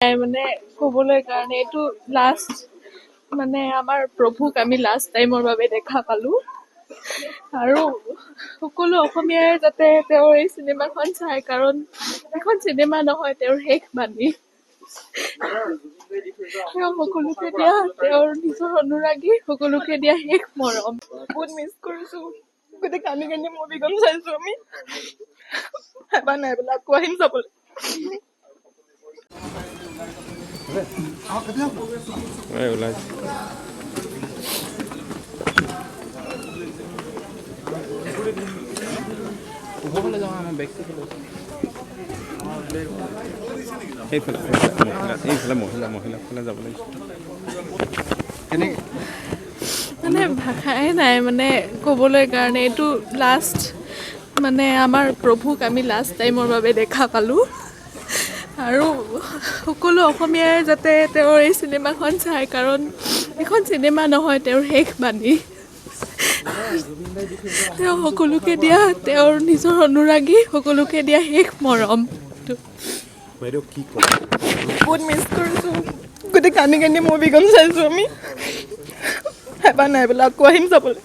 মানে ক'বলৈ কাৰণে এইটো লাষ্ট মানে আমাৰ প্ৰভুক আমি লাষ্ট টাইমৰ বাবে দেখা পালোঁ আৰু সকলো অসমীয়াই যাতে তেওঁৰ এই চিনেমাখন চায় কাৰণ এখন চিনেমা নহয় তেওঁৰ শেষ বাণী তেওঁ সকলোকে দিয়া তেওঁৰ নিজৰ অনুৰাগী সকলোকে দিয়া শেষ মৰম বহুত মিছ কৰিছোঁ গোটেই কান্দি কান্দি মুভিখন চাইছোঁ আমি এবাৰ নাই বোলে আকৌ আহিম চাবলৈ ওপৰফালে যাওঁ আমাৰ বেগ এইফালে মহিলাফালে যাব লাগিছে মানে ভাষাই নাই মানে ক'বলৈ কাৰণে এইটো লাষ্ট মানে আমাৰ প্ৰভুক আমি লাষ্ট টাইমৰ বাবে দেখা পালোঁ আৰু সকলো অসমীয়াই যাতে তেওঁৰ এই চিনেমাখন চায় কাৰণ এখন চিনেমা নহয় তেওঁৰ শেষ বাণী তেওঁ সকলোকে দিয়া তেওঁৰ নিজৰ অনুৰাগী সকলোকে দিয়া শেষ মৰম বহুত মিছ কৰিছোঁ গোটেই কান্দি কান্দি মুভিখন চাইছোঁ আমি এবাৰ নাই বোলে আকৌ আহিম চাবলৈ